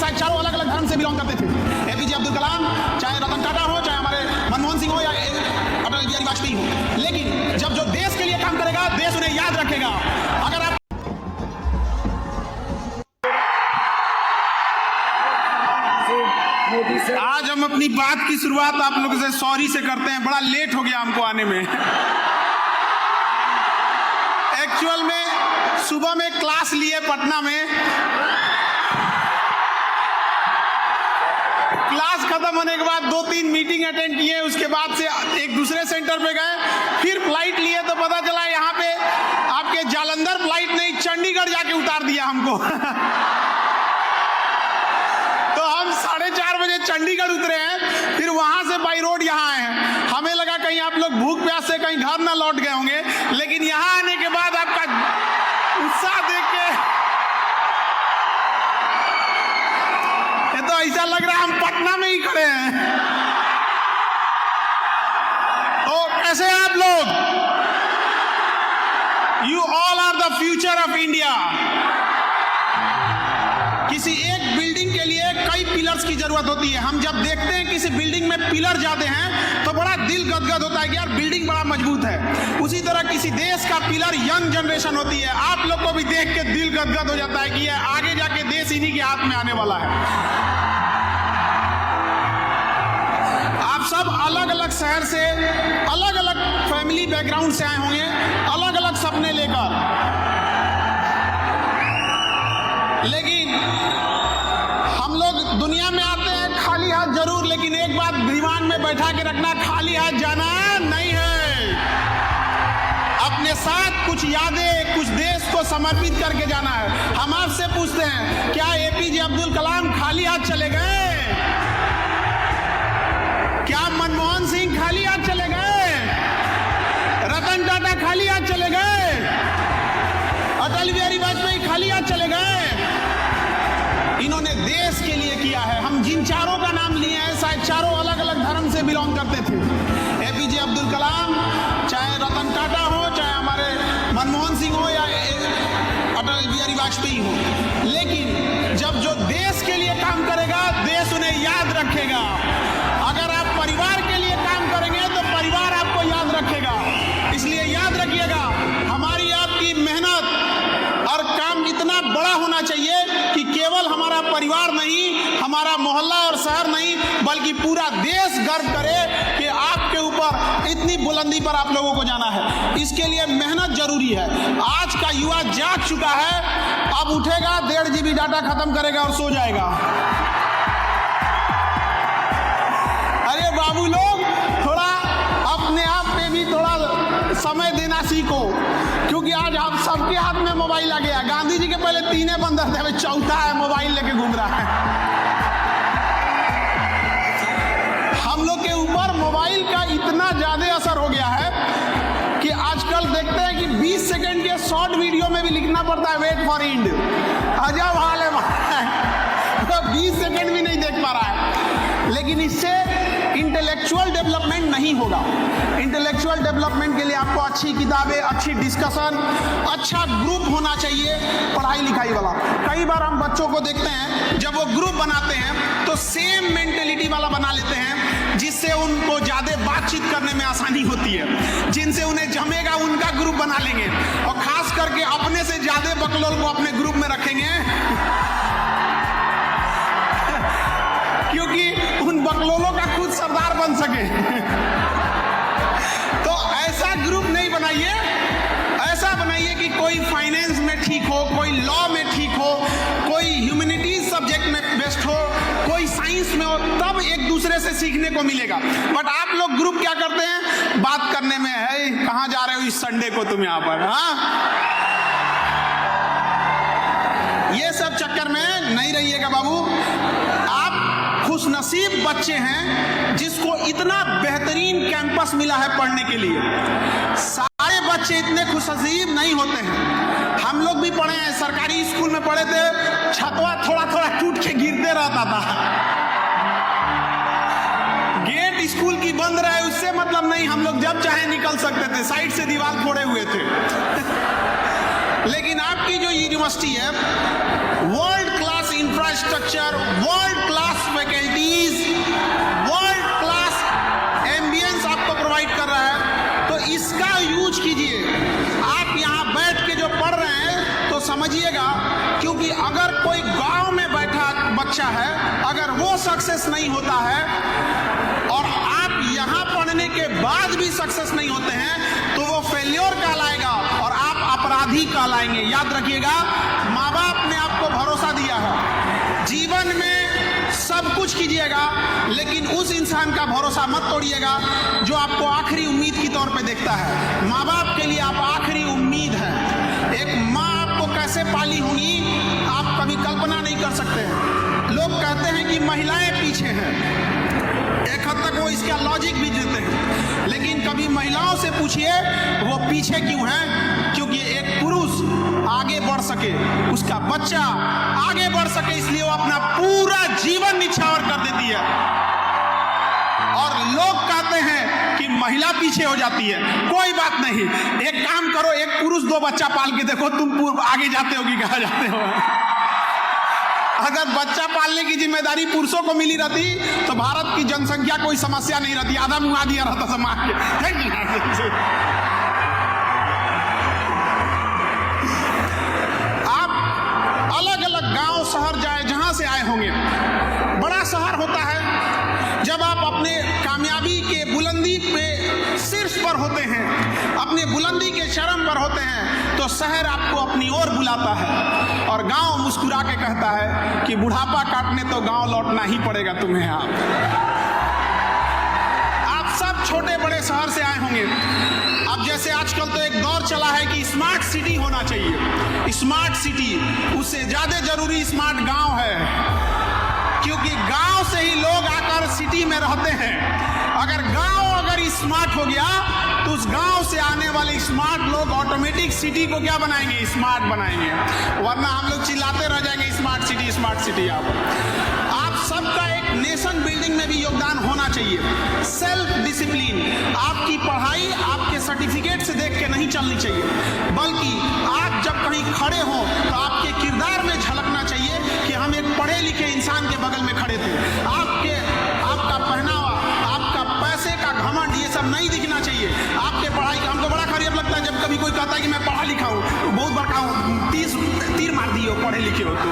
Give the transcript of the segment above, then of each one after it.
शायद चारों अलग अलग धर्म से बिलोंग करते थे। एपीजे अब्दुल कलाम, चाहे रतन टाटा हो, चाहे हमारे मनमोहन सिंह हो या अटल बिहारी वाजपेयी हो, लेकिन जब जो देश के लिए काम करेगा देश उन्हें याद रखेगा। अगर आप आज हम अपनी बात की शुरुआत आप लोगों से सॉरी से करते हैं, बड़ा लेट हो गया हमको आने में। एक्चुअल में सुबह में क्लास लिए पटना में, क्लास खत्म होने के बाद 2-3 मीटिंग अटेंड किए, उसके बाद से एक दूसरे सेंटर पे गए, फिर फ्लाइट लिए तो पता चला यहाँ पे आपके जालंधर फ्लाइट नहीं, चंडीगढ़ जाके उतार दिया हमको। तो हम 4:30 बजे चंडीगढ़ उतरे हैं, फिर वहां से बाई रोड यहाँ आए हैं। हमें लगा कहीं आप लोग भूख प्यास से कहीं घर ना लौट गए होंगे, लेकिन यहाँ आने के बाद आपका उत्साह देख के ये तो ऐसा लग रहा है हम पटना में ही खड़े हैं। तो कैसे हैं आप लोग? You all are the future of India. किसी एक बिल्डिंग के लिए कई पिलर्स की जरूरत होती है। हम जब देखते हैं किसी बिल्डिंग में पिलर जाते हैं तो बड़ा दिल गदगद होता है कि यार बिल्डिंग बड़ा मजबूत है। उसी तरह किसी देश का पिलर यंग जनरेशन होती है। आप लोग को भी देख के दिल गदगद हो जाता है कि ये आगे जाके देश इन्हीं के हाथ में आने वाला है। आप सब अलग अलग शहर से, अलग अलग फैमिली बैकग्राउंड से आए होंगे, अलग अलग सपने लेकर, लेकिन हम लोग दुनिया में आते हैं खाली हाथ जरूर, लेकिन एक बात दिमाग में बैठा के रखना, खाली हाथ जाना नहीं है। अपने साथ कुछ यादें, कुछ देश को समर्पित करके जाना है। हम आपसे पूछते हैं, क्या एपीजे अब्दुल कलाम खाली हाथ चले गए? क्या मनमोहन सिंह खाली हाथ चले गए? रतन टाटा खाली हाथ चले गए? अटल बिहारी वाजपेयी खाली हाथ चले गए? इन्होंने देश के लिए किया है। हम जिन चारों का नाम लिए हैं शायद चारों अलग अलग धर्म से बिलोंग करते थे। एपीजे अब्दुल कलाम, चाहे रतन टाटा हो, चाहे हमारे मनमोहन सिंह हो या अटल बिहारी वाजपेयी हो, लेकिन जब जो देश के लिए काम करेगा देश उन्हें याद रखेगा। अगर आप परिवार के लिए काम करेंगे तो परिवार आपको याद रखेगा। इसलिए याद रखिएगा, हमारी आपकी मेहनत और काम इतना बड़ा होना चाहिए कि केवल हमारा परिवार नहीं, हमारा मोहल्ला और शहर नहीं, बल्कि पूरा देश गर्व करे कि आपके ऊपर इतनी बुलंदी पर आप लोगों को जाना है। इसके लिए मेहनत जरूरी है। आज का युवा जाग चुका है, अब उठेगा, 1.5 GB डाटा खत्म करेगा और सो जाएगा। अरे बाबू लोग, थोड़ा अपने आप पे भी थोड़ा समय देना सीखो, क्योंकि आज आप सबके हाथ में मोबाइल आ गया। गांधी जी के पहले 3 बंदर थे, अभी चौथा है, मोबाइल लेके घूम रहा है। हम लोग के ऊपर मोबाइल का इतना ज्यादा असर हो गया है कि आजकल देखते हैं कि 20 सेकंड के शॉर्ट वीडियो में भी लिखना पड़ता है वेट फॉर एंड। अजब हाल है, तो 20 सेकंड भी नहीं देख पा रहा है। लेकिन इससे इंटेलेक्चुअल डेवलपमेंट नहीं होगा। इंटेलेक्चुअल डेवलपमेंट के लिए आपको अच्छी किताबें, अच्छी डिस्कशन, अच्छा ग्रुप होना चाहिए पढ़ाई लिखाई वाला। कई बार हम बच्चों को देखते हैं जब वो ग्रुप बनाते हैं तो सेम मेंटेलिटी वाला बना लेते हैं, जिससे उनको ज्यादा बातचीत करने में आसानी होती है। जिनसे उन्हें जमेगा उनका ग्रुप बना लेंगे, और खास करके अपने से ज्यादा बकलोल को अपने ग्रुप में रखेंगे, क्योंकि उन बकलोलों का खुद सरदार बन सके। तो ऐसा ग्रुप नहीं बनाइए, ऐसा बनाइए कि कोई फाइनेंस में ठीक हो, कोई लॉ में ठीक हो, कोई ह्यूमैनिटीज सब्जेक्ट में बेस्ट हो, कोई साइंस में हो, तब एक दूसरे से सीखने को मिलेगा। बट आप लोग ग्रुप क्या करते हैं, बात करने में है, कहाँ जा रहे हो इस संडे को तुम यहाँ पर, हाँ, ये सब चक्कर में नहीं रहिएगा बाबू। आप खुशनसीब बच्चे हैं जिसको इतना बेहतरीन कैंपस मिला है पढ़ने के लिए। सारे बच्चे इतने खुशनसीब नहीं होते हैं। हम लोग भी पढ़े हैं, सरकारी स्कूल में पढ़े थे, छतवा थोड़ा थोड़ा टूट के गिरते रहता था। गेट स्कूल की बंद रहे उससे मतलब नहीं, हम लोग जब चाहे निकल सकते थे, साइड से दीवार फोड़े हुए थे। लेकिन आपकी जो यूनिवर्सिटी है, world class infrastructure, world class faculties, world class ambience आपको प्रोवाइड कर रहा है, तो इसका यूज कीजिए। आप यहाँ बैठ के जो पढ़ रहे हैं तो समझिएगा, क्योंकि अगर कोई गांव में बैठा बच्चा है, अगर वो सक्सेस नहीं होता है और आप यहाँ पढ़ने के बाद भी सक्सेस नहीं होते हैं, तो वो फेल्योर कहलाएगा और आप अपराधी कहलाएंगे। याद रखिएगा, माँ बाप ने आपको भरोसा दिया है, जीवन में सब कुछ कीजिएगा, लेकिन उस इंसान का भरोसा मत तोड़िएगा जो आपको आखिरी उम्मीद की तौर पे देखता है। माँ बाप के लिए आप आखिरी उम्मीद है। एक माँ आपको कैसे पाली होंगी आप कभी कल्पना नहीं कर सकते हैं। लोग कहते हैं कि महिलाएं पीछे हैं, एक हद तक वो इसका लॉजिक भी देते हैं, लेकिन कभी महिलाओं से पूछिए वो पीछे क्यों हैं? क्योंकि एक पुरुष आगे बढ़ सके, उसका बच्चा आगे बढ़ सके, इसलिए वो अपना पूरा जीवन निछावर कर देती है। और लोग कहते हैं कि महिला पीछे हो जाती है। कोई बात नहीं, एक काम करो, एक पुरुष 2 बच्चा पाल के देखो, तुम आगे जाते हो कि कहाँ जाते हो। अगर बच्चा पालने की जिम्मेदारी पुरुषों को मिली रहती तो भारत की जनसंख्या कोई समस्या नहीं रहती, आधा मुआ दिया रहता समाज के। आप अलग अलग गांव शहर जाए, जहां से आए होंगे, बड़ा शहर होता है जब आप अपने कामयाबी के बुलंदी पे शीर्ष पर होते हैं, अपने बुलंदी के चरम पर होते हैं, तो शहर आपको अपनी ओर बुलाता है और गांव मुस्कुरा के कहता है कि बुढ़ापा काटने तो गांव लौटना ही पड़ेगा तुम्हें। आप सब छोटे बड़े शहर से आए होंगे। अब जैसे आजकल तो एक दौर चला है कि स्मार्ट सिटी होना चाहिए, स्मार्ट सिटी, उससे ज्यादा जरूरी स्मार्ट गांव है, क्योंकि गांव से ही लोग आकर सिटी में रहते हैं। अगर गांव स्मार्ट हो गया तो उस गांव से आने वाले स्मार्ट लोग ऑटोमेटिक सिटी को क्या बनाएंगे? स्मार्ट बनाएंगे, वरना हम लोग चिल्लाते रह जाएंगे स्मार्ट सिटी स्मार्ट सिटी। आप सबका एक नेशन बिल्डिंग में भी योगदान होना चाहिए। सेल्फ डिसिप्लिन, आपकी पढ़ाई आपके सर्टिफिकेट से देख के नहीं चलनी चाहिए, बल्कि आप जब कहीं खड़े हो तो आपके किरदार में झलकना चाहिए कि हम एक पढ़े लिखे इंसान के बगल में खड़े थे। आपका पहनावा, आपका पैसे का घमंड, ये सब नहीं दिखना चाहिए। आपके पढ़ाई का, हमको बड़ा खराब लगता है जब कभी कोई कहता है कि मैं पढ़ा लिखा हूँ, तो बहुत बड़का हूँ, 30 तीर मार दिए हो, पढ़े लिखे हो। तो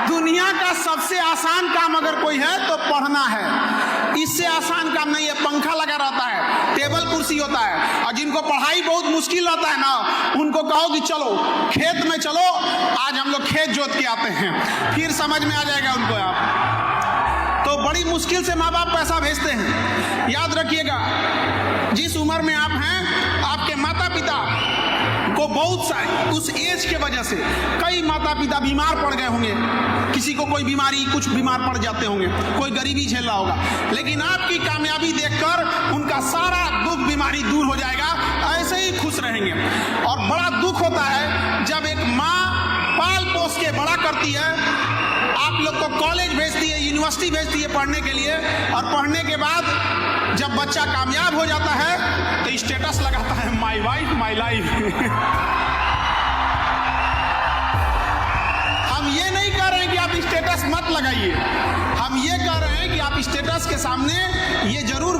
दुनिया का सबसे आसान काम अगर कोई है तो पढ़ना है, इससे आसान काम नहीं है। पंखा लगा रहता है, टेबल कुर्सी होता है, और जिनको पढ़ाई बहुत मुश्किल रहता है ना, उनको कहो कि चलो खेत में चलो, आज हम लोग खेत जोत के आते हैं, फिर समझ में आ जाएगा उनको। आप तो बड़ी मुश्किल से माँ बाप पैसा भेजते हैं। याद रखिएगा, जिस उम्र में आप हैं, आपके माता पिता को बहुत सा उस एज के वजह से कई माता पिता बीमार पड़ गए होंगे, किसी को कोई बीमारी, कुछ बीमार पड़ जाते होंगे, कोई गरीबी झेल रहा होगा, लेकिन आपकी कामयाबी देखकर उनका सारा दुख बीमारी दूर हो जाएगा, ऐसे ही खुश रहेंगे। और बड़ा दुख होता है जब एक माँ पाल पोस के बड़ा करती है, आप लोग को कॉलेज भेजती है, यूनिवर्सिटी भेजती है पढ़ने के लिए, और पढ़ने के बाद जब बच्चा कामयाब हो जाता है तो स्टेटस लगाता है, माई वाइफ माई लाइफ। हम ये नहीं कह रहे हैं कि आप स्टेटस मत लगाइए, हम ये कह रहे हैं कि आप स्टेटस के सामने ये जरूर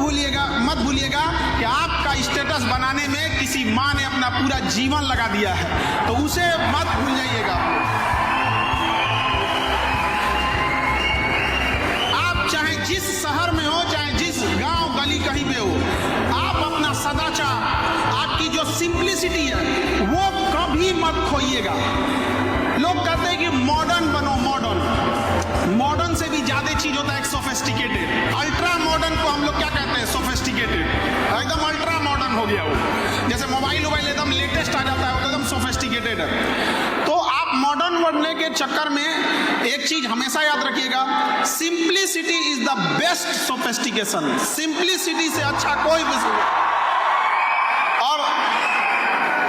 मत भूलिएगा कि आपका स्टेटस बनाने में किसी माँ ने अपना पूरा जीवन लगा दिया है, तो उसे मत भूल जाइएगा। आप चाहे जिस शहर में हो, चाहे जिस गांव गली कहीं पे हो, आप अपना सदाचार, आपकी जो सिंप्लिसिटी है वो कभी मत खोइएगा। लोग कहते हैं कि मॉडर्न बनो, मॉडर्न से भी ज्यादा चीज होता है एक सोफिस्टिकेटेड। अल्ट्रा मॉडर्न को हम लोग क्या कहते हैं? सोफिस्टिकेटेड, एकदम अल्ट्रा मॉडर्न हो गया वो। जैसे मोबाइल एकदम लेटेस्ट आ जाता है, वो एकदम सोफिस्टिकेटेड है। तो आप मॉडर्न बनने के चक्कर में एक चीज हमेशा याद रखिएगा, simplicity is the best sophistication. Simplicity से अच्छा कोई और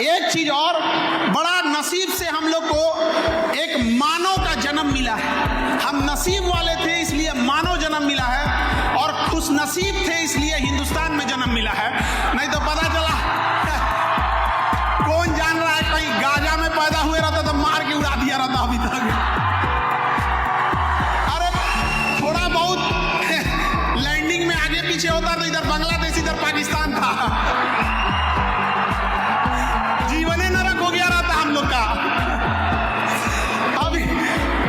एक चीज और, बड़ा नसीब से हम लोग को एक मानव का जन्म मिला है। हम नसीब वाले थे इसलिए मानव जन्म मिला है, और खुश नसीब थे इसलिए हिंदुस्तान में जन्म मिला है। नहीं तो पता चला कौन जान रहा है, कहीं गाजा में पैदा हुए रहता तो मार के उड़ा दिया रहता अभी पीछे होता तो इधर बांग्लादेश इधर पाकिस्तान था, जीवन ही नरक हो गया रहता हम लोग का। अभी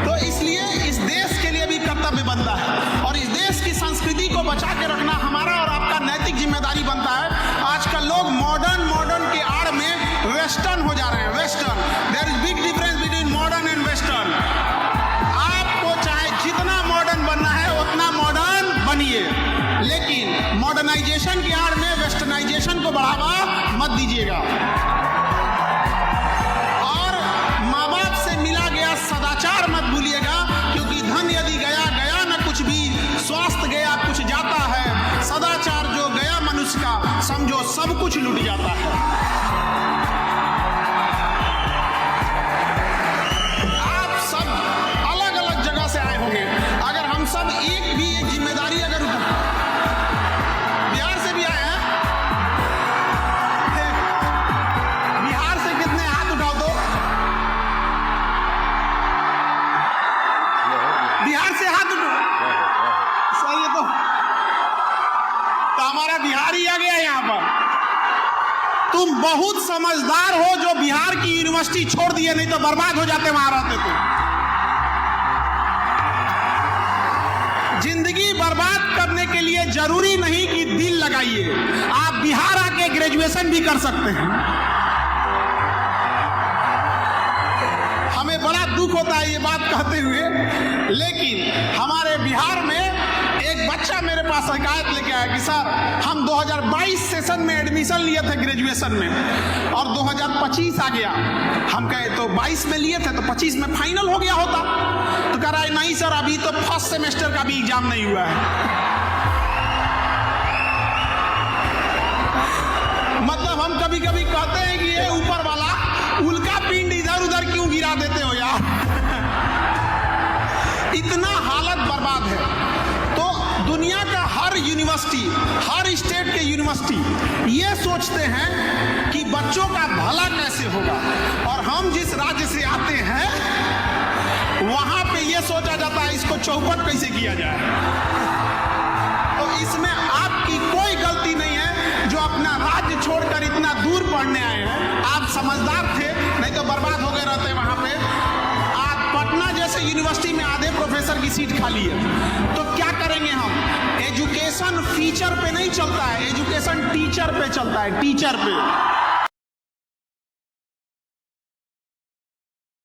तो इसलिए इस देश के लिए भी कर्तव्य बनता है और इस देश की संस्कृति को बचा के रखना हमारा और आपका नैतिक जिम्मेदारी बनता है। आजकल लोग मॉडर्न के आड़ में वेस्टर्न हो जा रहे हैं। Western, there is big difference between modern and western. आपको चाहे जितना मॉडर्न बनना है उतना मॉडर्न बनिए, लेकिन मॉडर्नाइजेशन की आड़ में वेस्टर्नाइजेशन को बढ़ावा मत दीजिएगा। और माँ बाप से मिला गया सदाचार मत भूलिएगा, क्योंकि धन यदि गया गया न कुछ भी, स्वास्थ्य गया कुछ जाता है, सदाचार जो गया मनुष्य का समझो सब कुछ लूट जाता है। आप सब अलग अलग जगह से आए होंगे, अगर हम सब एक जिम्मेदारी अगर बिहार से भी आए हैं, बिहार से कितने हाथ उठाओ तो, बिहार से हाथ उठाओ, सही है। तो हमारा बिहार ही आ गया यहाँ पर। तुम बहुत समझदार हो जो बिहार की यूनिवर्सिटी छोड़ दिए, नहीं तो बर्बाद हो जाते वहां रहते तो। जिंदगी बर्बाद करने के लिए जरूरी नहीं कि दिल लगाइए, आप बिहार आके ग्रेजुएशन भी कर सकते हैं। हमें बड़ा दुख होता है ये बात कहते हुए, लेकिन हमारे बिहार में एक बच्चा मेरे पास शिकायत लेके आया कि सर हम 2022 सेशन में एडमिशन लिए थे ग्रेजुएशन में और 2025 आ गया। हम कहे तो 22 में लिए थे तो 25 में फाइनल हो गया होता। तो कह रहा है नहीं सर, अभी तो फर्स्ट सेमेस्टर का भी एग्जाम नहीं हुआ है। मतलब हम कभी कभी कहते हैं कि ये ऊपर वाला उल्का पिंड इधर उधर क्यों गिरा देते हो यार। इतना हालत बर्बाद है। तो दुनिया का हर यूनिवर्सिटी, हर स्टेट के यूनिवर्सिटी ये सोचते हैं कि बच्चों का भला कैसे होगा, और हम जिस राज्य से आते हैं वहां पे ये सोचा जाता है इसको चौपट कैसे किया जाए। तो इसमें आपकी कोई गलती नहीं है जो अपना राज्य छोड़कर इतना दूर पढ़ने आए हैं। आप समझदार थे, नहीं तो बर्बाद हो गए रहते वहां पे। आप पटना जैसे यूनिवर्सिटी में आधे प्रोफेसर की सीट खाली है, तो क्या करेंगे हम। एजुकेशन फीचर पे नहीं चलता है, एजुकेशन टीचर पे चलता है, टीचर पे।